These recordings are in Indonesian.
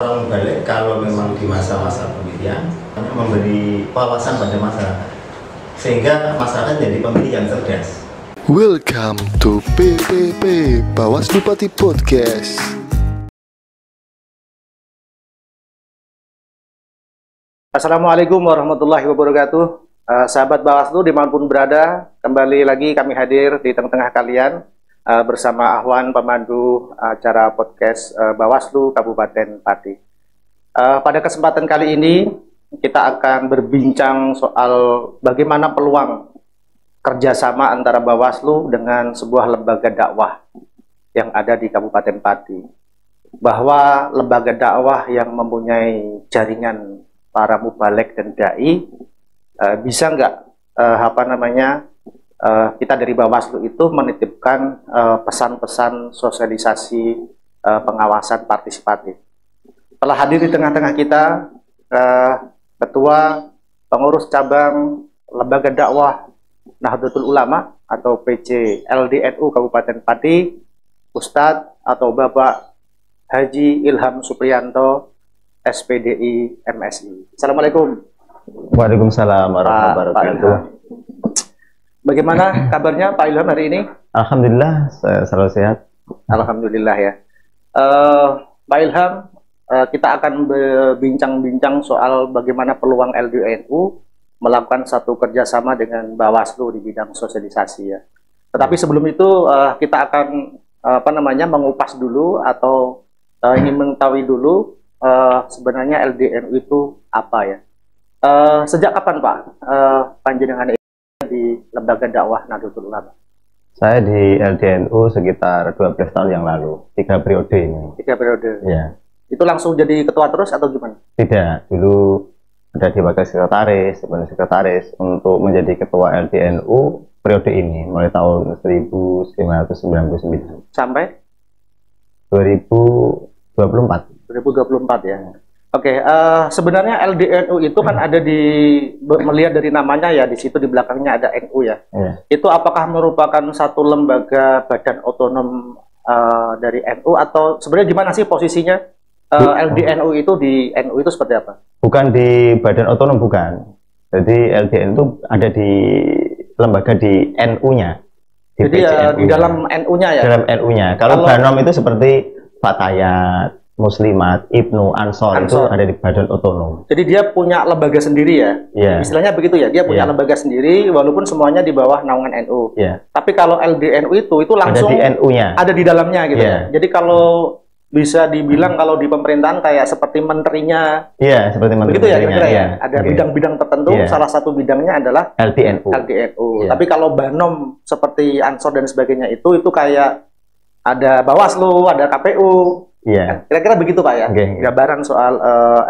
Orang balik kalau memang di masa-masa pemilihan memberi wawasan pada masyarakat sehingga masyarakat jadi pemilih yang cerdas. Welcome to PPP Bawaslu Pati Podcast. Assalamualaikum warahmatullahi wabarakatuh. Sahabat Bawaslu dimanapun berada, kembali lagi kami hadir di tengah-tengah kalian bersama Ahwan pemandu acara podcast Bawaslu Kabupaten Pati. Pada kesempatan kali ini kita akan berbincang soal bagaimana peluang kerjasama antara Bawaslu dengan sebuah lembaga dakwah yang ada di Kabupaten Pati. Bahwa lembaga dakwah yang mempunyai jaringan para mubalek dan dai bisa nggak kita dari Bawaslu itu menitipkan pesan-pesan sosialisasi pengawasan partisipatif. Telah hadir di tengah-tengah kita Ketua Pengurus Cabang Lembaga Dakwah Nahdlatul Ulama atau PC LDNU Kabupaten Pati, Ustadz atau Bapak Haji Ilham Supriyanto, SPDI MSI. Assalamualaikum. Waalaikumsalam warahmatullahi wabarakatuh. Bagaimana kabarnya Pak Ilham hari ini? Alhamdulillah, saya selalu sehat. Alhamdulillah ya. Pak Ilham, kita akan berbincang-bincang soal bagaimana peluang LDNU melakukan satu kerjasama dengan Bawaslu di bidang sosialisasi ya. Tetapi sebelum itu kita akan mengupas dulu atau ingin mengetahui dulu sebenarnya LDNU itu apa ya? Sejak kapan Pak panjenengan di Lembaga Dakwah Nahdlatul Ulama? Saya di LDNU sekitar 12 tahun yang lalu, 3 periode ini. 3 periode? Ya. Itu langsung jadi ketua terus atau gimana? Tidak, dulu ada di wakil sekretaris, sebagai sekretaris untuk menjadi ketua LDNU periode ini mulai tahun 1999 sampai 2024. 2024 ya. Oke, sebenarnya LDNU itu kan ada melihat dari namanya ya, di situ di belakangnya ada NU ya. Itu apakah merupakan satu lembaga badan otonom dari NU atau sebenarnya gimana sih posisinya LDNU itu di NU itu seperti apa? Bukan di badan otonom, bukan. Jadi LDNU itu ada di lembaga di NU-nya. Jadi di dalam NU-nya ya? Dalam NU-nya. Kalau Banom itu seperti Fatayat, Muslimat, Ibnu, Ansor itu ada di badan otonom. Jadi dia punya lembaga sendiri ya? Iya. Istilahnya begitu ya, dia punya lembaga sendiri walaupun semuanya di bawah naungan NU. Iya. Tapi kalau LDNU itu langsung ada di NU-nya. Ada di dalamnya gitu ya. Jadi kalau bisa dibilang kalau di pemerintahan kayak seperti menterinya. Iya, seperti menteri. Begitu ya kira-kira ya. Ada bidang-bidang tertentu, salah satu bidangnya adalah LDNU. Tapi kalau Banom seperti Ansor dan sebagainya itu kayak ada Bawaslu, ada KPU. Iya. Kira-kira begitu Pak ya, gambaran soal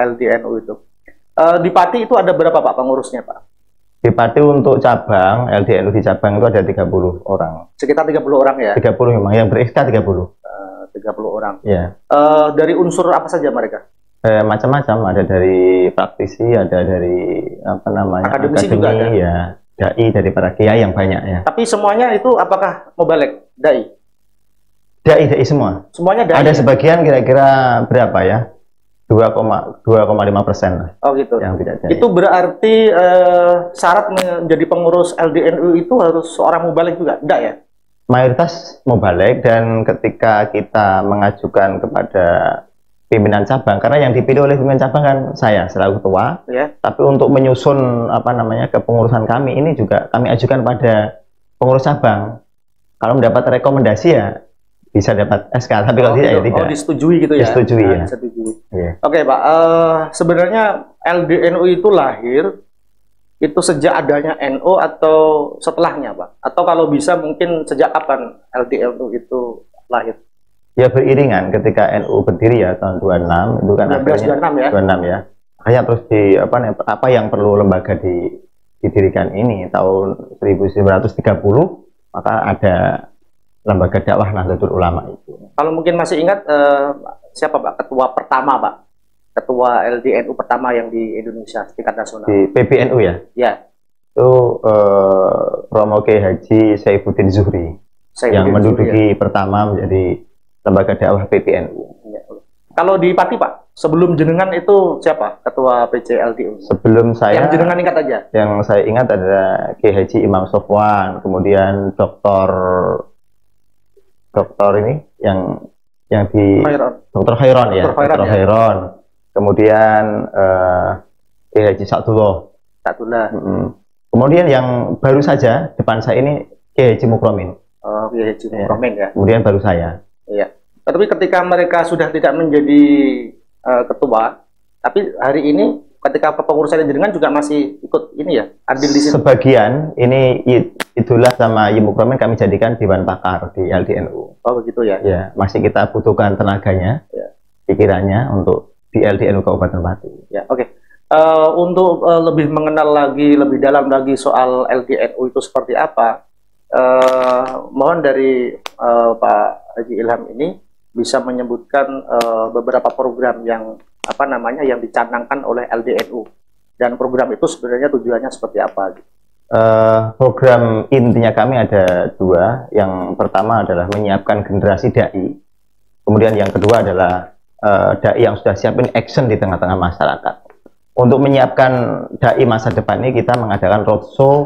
LDNU itu. Di Pati itu ada berapa Pak pengurusnya Pak? Di Pati untuk cabang, LDNU di cabang itu ada 30 orang. Sekitar 30 orang ya? 30 memang, yang ber-SK 30. 30 orang. Iya. Dari unsur apa saja mereka? Macam-macam, ada dari praktisi, ada dari akademisi juga ada? Ya, dai, dari para kiai yang banyak ya. Tapi semuanya itu apakah mubalek, dai? Dai semua. Semuanya dai. Ada sebagian kira-kira berapa ya? 2,5%. Oh gitu. Yang tidak dai. Itu berarti syarat menjadi pengurus LDNU itu harus seorang mubalek juga, enggak ya? Mayoritas mubalek, dan ketika kita mengajukan kepada pimpinan cabang, karena yang dipilih oleh pimpinan cabang kan saya selaku ketua, tapi untuk menyusun kepengurusan kami ini juga kami ajukan pada pengurus cabang. Kalau mendapat rekomendasi ya bisa dapat SK, tapi kalau tidak ya tidak. Oh, disetujui gitu ya? Disetujui ya. Oke Pak, sebenarnya LDNU itu lahir itu sejak adanya NU atau setelahnya Pak? Atau kalau bisa mungkin sejak kapan LDNU itu lahir? Ya beriringan, ketika NU berdiri ya tahun 26 itu kan 1926 ya. 26 ya. Hanya terus apa yang perlu lembaga didirikan ini tahun 1930 maka ada Lembaga Dakwah Nahdlatul Ulama itu. Kalau mungkin masih ingat siapa Pak ketua pertama Pak? Ketua LDNU pertama yang di Indonesia tingkat nasional. Di PBNU ya? Ya. Itu Romo Kiai Haji Saifuddin Zuhri yang menduduki pertama menjadi lembaga dakwah PBNU. Ya. Kalau di Pati Pak? sebelum jenengan itu siapa ketua PCLDU? Sebelum saya, yang jenengan ingat aja. Yang saya ingat adalah Kiai Haji Imam Sofwan, kemudian dokter ini yang di Dr. Khairon ya, Dr. Khairon. Kemudian Kiai Haji Sa'dullah. Kemudian yang baru saja depan saya ini Kiai Haji Mukromin. Oh, Kiai Haji Mukromin ya. Kemudian baru saya. Iya. Tapi ketika mereka sudah tidak menjadi ketua, tapi hari ini ketika kepengurusan jenengan juga masih ikut ini ya, andil di situ. Sebagian ini itulah sama Haji Mukromin kami jadikan Dewan Pakar di LDNU. Oh begitu ya. Ya, masih kita butuhkan tenaganya, pikirannya untuk di LDNU Kabupaten Pati. Ya, oke. Untuk lebih mengenal lagi, lebih dalam lagi soal LDNU itu seperti apa, mohon dari Pak Haji Ilham ini bisa menyebutkan beberapa program yang yang dicanangkan oleh LDNU, dan program itu sebenarnya tujuannya seperti apa? Program intinya kami ada dua. Yang pertama adalah menyiapkan generasi dai, kemudian yang kedua adalah dai yang sudah siapin action di tengah-tengah masyarakat. Untuk menyiapkan dai masa depan ini kita mengadakan roadshow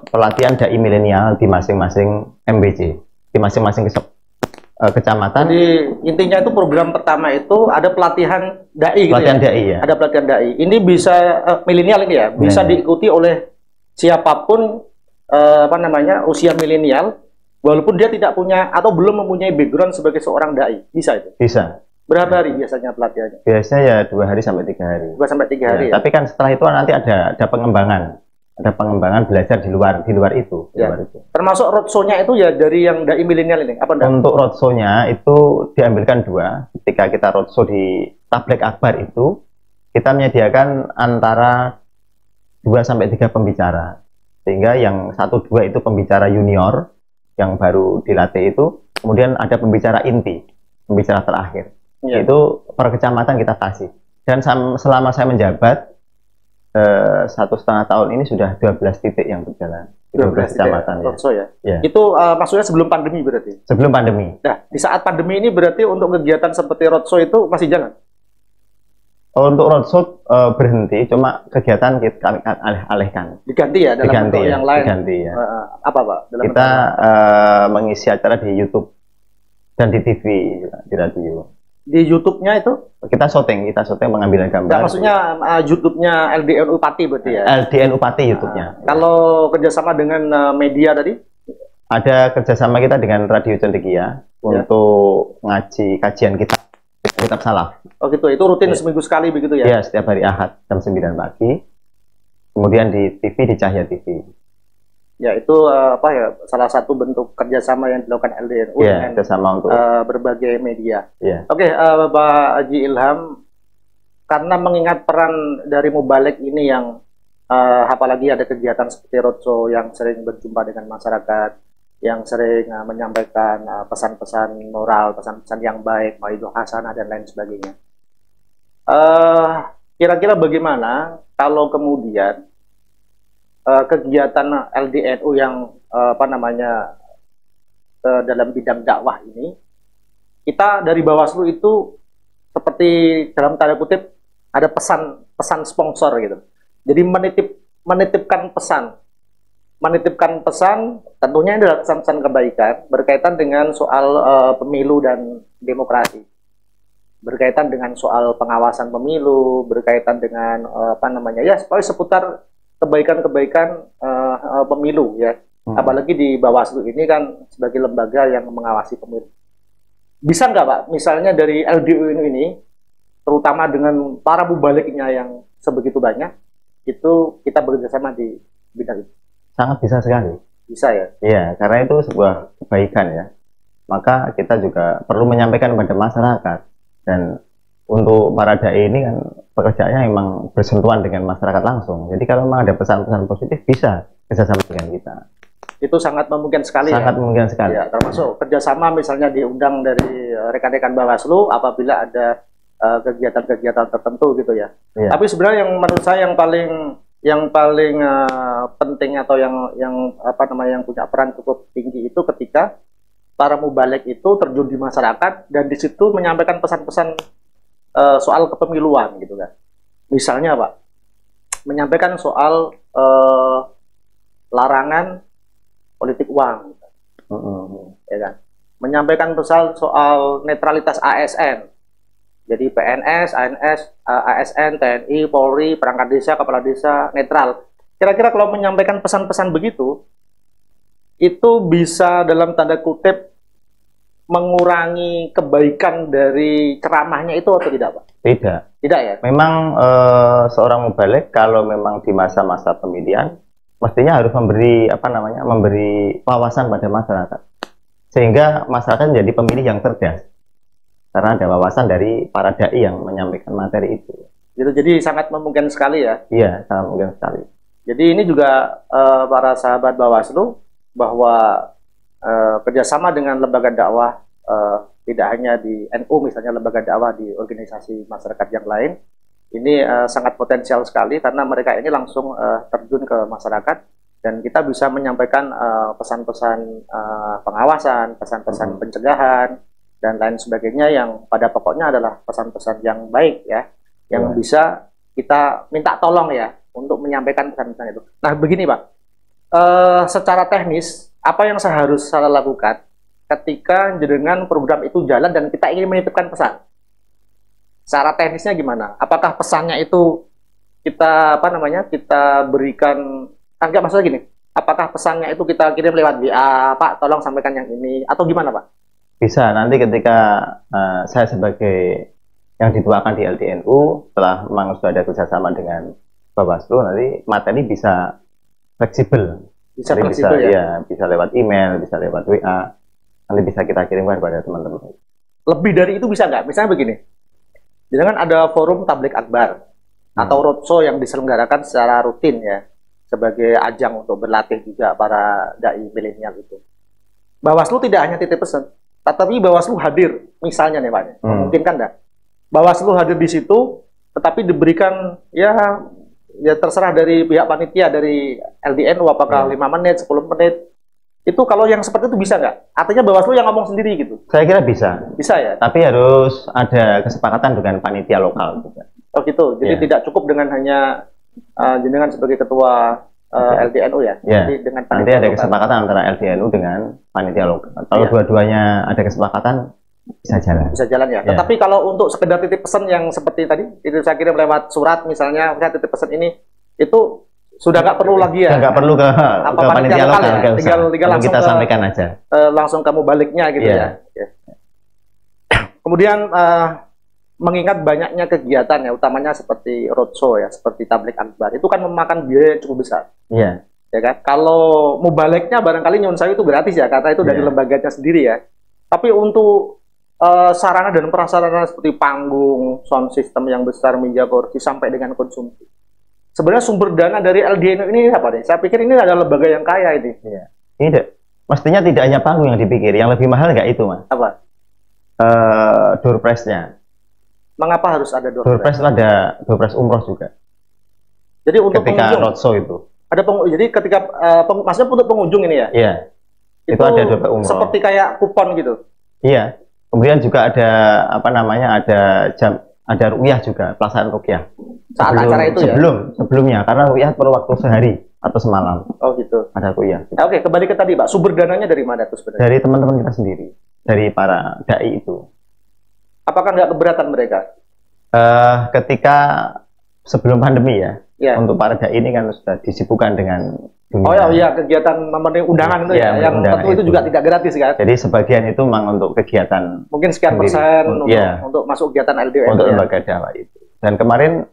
pelatihan dai milenial di masing-masing MBC, di masing-masing kecamatan. Jadi intinya itu program pertama itu ada pelatihan dai, pelatihan dai ya. Ada pelatihan dai. Ini bisa milenial ini ya, bisa diikuti oleh siapapun usia milenial, walaupun dia tidak punya atau belum mempunyai background sebagai seorang dai. Bisa itu? Bisa. Berapa hari biasanya pelatihannya? Biasanya ya 2 hari sampai 3 hari. 2 sampai 3 hari. Ya. Tapi kan setelah itu nanti ada pengembangan. Ada pengembangan belajar di luar itu. Ya. Termasuk roadshow-nya itu ya dari yang dai milenial ini, apa enggak? Untuk roadshow-nya itu diambilkan 2. Ketika kita roadshow di Tabligh Akbar itu, kita menyediakan antara 2 sampai 3 pembicara. Sehingga yang 1-2 itu pembicara junior yang baru dilatih itu, kemudian ada pembicara inti, pembicara terakhir. Ya. Itu per kecamatan kita kasih. Dan selama saya menjabat 1,5 tahun ini sudah 12 titik yang berjalan. 12 kecamatan ya. Ya. Itu maksudnya sebelum pandemi berarti? Sebelum pandemi. Nah, di saat pandemi ini berarti untuk kegiatan seperti roadshow itu masih jalan? Untuk roadshow berhenti, cuma kegiatan kami alihkan. Diganti ya dalam bentuk yang lain? Diganti ya. Apa Pak? Kita mengisi acara di YouTube dan di TV, di radio. Di YouTube-nya itu? Kita syuting mengambil gambar. Nah, maksudnya YouTube-nya LDNU Pati berarti ya? LDNU Pati YouTube-nya. Kalau kerjasama dengan media tadi? Ada kerjasama kita dengan Radio Cendekia untuk ngaji kajian kitab salaf. Oh gitu, itu rutin seminggu sekali begitu ya? Iya, setiap hari Ahad jam 9 pagi. Kemudian di TV, di Cahya TV. Ya itu salah satu bentuk kerjasama yang dilakukan LDNU dengan kerjasama untuk berbagai media. Yeah. Oke, Bapak Haji Ilham, karena mengingat peran dari Mubalik ini yang apalagi ada kegiatan seperti roadshow yang sering berjumpa dengan masyarakat, yang sering menyampaikan pesan-pesan moral, pesan-pesan yang baik, mauidhah hasanah dan lain sebagainya. Kira-kira bagaimana kalau kemudian kegiatan LDNU yang dalam bidang dakwah ini, kita dari Bawaslu itu seperti dalam tanda kutip ada pesan sponsor gitu. Jadi menitipkan pesan tentunya ini adalah pesan-pesan kebaikan berkaitan dengan soal pemilu dan demokrasi, berkaitan dengan soal pengawasan pemilu, berkaitan dengan pokoknya seputar kebaikan-kebaikan pemilu ya. Apalagi di Bawaslu ini kan sebagai lembaga yang mengawasi pemilu. Bisa nggak Pak, misalnya dari LDNU ini, terutama dengan para mubaliknya yang sebegitu banyak, itu kita bekerjasama di bidang itu? Sangat bisa sekali. Bisa ya? Iya, karena itu sebuah kebaikan ya. Maka kita juga perlu menyampaikan kepada masyarakat. Dan untuk para dai ini kan pekerjaannya memang bersentuhan dengan masyarakat langsung. Jadi kalau memang ada pesan-pesan positif bisa kerjasama dengan kita. Itu sangat memungkinkan sekali. Sangat memungkinkan sekali. Ya, termasuk kerjasama misalnya diundang dari rekan-rekan Bawaslu apabila ada kegiatan-kegiatan tertentu gitu ya. Ya. Tapi sebenarnya yang menurut saya yang paling penting atau yang punya peran cukup tinggi itu ketika para mubalik itu terjun di masyarakat dan di situ menyampaikan pesan-pesan soal kepemiluan gitu kan. Misalnya Pak, menyampaikan soal larangan politik uang, gitu. Ya kan? Menyampaikan soal netralitas ASN. Jadi PNS, ANS, ASN, TNI, Polri, perangkat desa, kepala desa, netral. Kira-kira kalau menyampaikan pesan-pesan begitu, itu bisa dalam tanda kutip mengurangi kebaikan dari ceramahnya itu atau tidak, Pak? Tidak. Tidak ya? Memang seorang mubalik kalau memang di masa-masa pemilihan mestinya harus memberi memberi wawasan pada masyarakat, sehingga masyarakat menjadi pemilih yang cerdas karena ada wawasan dari para dai yang menyampaikan materi itu. Gitu, jadi sangat memungkinkan sekali ya? Iya, sangat mungkin sekali. Jadi ini juga para sahabat Bawaslu bahwa kerjasama dengan lembaga dakwah tidak hanya di NU, misalnya lembaga dakwah di organisasi masyarakat yang lain, ini sangat potensial sekali karena mereka ini langsung terjun ke masyarakat dan kita bisa menyampaikan pesan-pesan pengawasan, pesan-pesan pencegahan dan lain sebagainya yang pada pokoknya adalah pesan-pesan yang baik ya, yang bisa kita minta tolong ya untuk menyampaikan pesan-pesan itu. Nah begini Pak, secara teknis apa yang harus saya lakukan ketika dengan program itu jalan dan kita ingin menitipkan pesan? Secara teknisnya gimana? Apakah pesannya itu kita kita berikan, enggak maksudnya gini, apakah pesannya itu kita kirim lewat WA, Pak tolong sampaikan yang ini, atau gimana Pak? Bisa, nanti ketika saya sebagai yang dituakan di LDNU, setelah memang sudah ada kerjasama dengan Bawaslu, nanti materi bisa fleksibel. Bisa Jadi fleksibel ya? Bisa lewat email, bisa lewat WA, nanti bisa kita kirimkan kepada teman-teman. Lebih dari itu bisa nggak? Misalnya begini, jangan ada forum tablik akbar atau roadshow yang diselenggarakan secara rutin ya, sebagai ajang untuk berlatih juga para dai milenial itu. Bawaslu tidak hanya titip pesan, tetapi Bawaslu hadir, misalnya nih Pak, memungkinkan nggak? Bawaslu hadir di situ, tetapi diberikan ya terserah dari pihak panitia, dari LDNU, apakah 5 menit, 10 menit. Itu kalau yang seperti itu bisa nggak? Artinya Bawaslu yang ngomong sendiri gitu? Saya kira bisa. Bisa ya? Tapi harus ada kesepakatan dengan panitia lokal juga. Oh gitu, jadi tidak cukup dengan hanya jenengan sebagai ketua LDNU ya? Jadi dengan nanti ada kesepakatan antara LDNU dengan panitia lokal. Kalau dua-duanya ada kesepakatan, bisa jalan. Bisa jalan ya? Tetapi kalau untuk sekedar titip pesan yang seperti tadi, itu saya kirim lewat surat misalnya, saya titip pesan ini, itu sudah nggak perlu lagi ya? Nggak perlu ke panitia lokal ya? Tinggal langsung kita sampaikan aja. Langsung kamu baliknya gitu ya. Kemudian mengingat banyaknya kegiatan ya, utamanya seperti roadshow ya, seperti tablik akbar, itu kan memakan biaya yang cukup besar. Iya. Ya kan? Kalau mubaliknya barangkali nyun saya itu gratis ya, karena itu dari lembaganya sendiri ya. Tapi untuk sarana dan prasarana seperti panggung, sound system yang besar, meja kursi sampai dengan konsumsi. Sebenarnya sumber dana dari LDNU ini apa nih? Saya pikir ini adalah lembaga yang kaya ini. Iya. Tidak. Mestinya tidak hanya panggung yang dipikir, yang lebih mahal nggak itu, Mas? Apa? Door prize-nya. Mengapa harus ada door prize? Door prize itu ada door prize umroh juga. Jadi untuk ketika roadshow itu. Ada jadi ketika maksudnya untuk pengunjung ini ya? Iya. Itu ada door prize umroh. Seperti kayak kupon gitu. Iya. Kemudian juga ada ada ruqyah juga, pelaksanaan ruqyah. Saat acara itu sebelumnya, karena ruqyah perlu waktu sehari atau semalam. Oh gitu. Ada ruqyah. Oke, kembali ke tadi Pak, sumber dananya dari mana tuh sebenarnya? Dari teman-teman kita sendiri, dari para dai itu. Apakah nggak keberatan mereka? Ketika sebelum pandemi ya, untuk para dai ini kan sudah disibukkan dengan dunia. Oh iya, kegiatan memenuhi undangan itu ya, yang tentu itu juga tidak gratis kan? Jadi sebagian itu memang untuk kegiatan mungkin sekian persen untuk masuk kegiatan LDNU untuk lembaga dakwah itu. Dan kemarin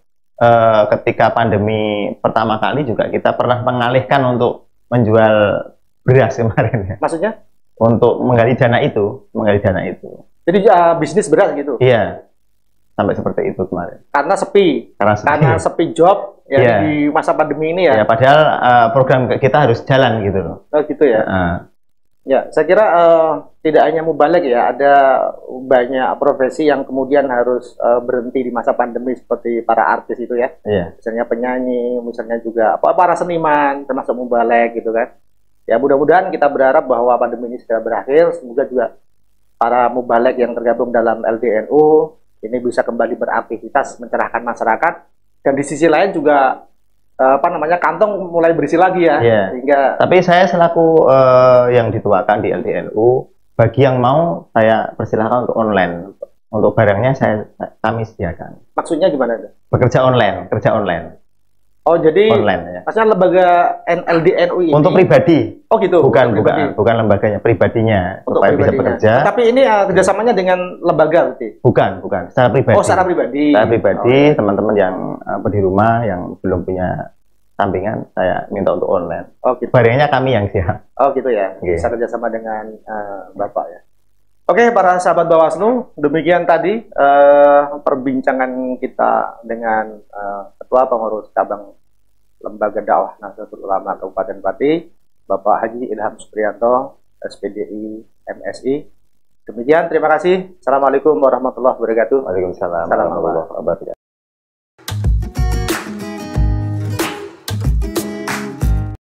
ketika pandemi pertama kali juga kita pernah mengalihkan untuk menjual beras kemarin ya. Maksudnya? Untuk menggali dana itu. Jadi bisnis beras gitu? Iya. Sampai seperti itu kemarin. Karena sepi job ya di masa pandemi ini ya. Ya, padahal program kita harus jalan gitu loh. Oh gitu ya. Ya, saya kira tidak hanya mubalik ya, ada banyak profesi yang kemudian harus berhenti di masa pandemi seperti para artis itu ya. Iya. Misalnya penyanyi, misalnya juga para seniman termasuk mubalik gitu kan. Ya mudah-mudahan kita berharap bahwa pandemi ini segera berakhir, semoga juga para mubalik yang tergabung dalam LDNU ini bisa kembali beraktivitas mencerahkan masyarakat, dan di sisi lain juga kantong mulai berisi lagi ya. Sehingga tapi saya selaku yang dituakan di LDNU, bagi yang mau saya persilahkan untuk online. Untuk barangnya kami sediakan. Maksudnya gimana? Bekerja online, kerja online. Oh, jadi online ya. maksudnya lembaga LDNU ini untuk pribadi. Oh gitu. Bukan lembaganya, pribadinya untuk supaya bisa bekerja. Tapi ini kerjasamanya dengan lembaga berarti? Bukan, secara pribadi. Oh, secara pribadi. Secara pribadi, teman-teman yang di rumah yang belum punya sampingan, saya minta untuk online. Oh gitu. Barangnya kami yang siap. Oh gitu ya. Bisa kerjasama dengan Bapak ya. Oke, para sahabat Bawaslu, demikian tadi perbincangan kita dengan Ketua Pengurus Cabang Lembaga Dakwah Nahdlatul Ulama Kabupaten Pati, Bapak Haji Ilham Supriyanto, SPDI MSI. Demikian, terima kasih. Assalamualaikum warahmatullahi wabarakatuh. Waalaikumsalam warahmatullahi wabarakatuh.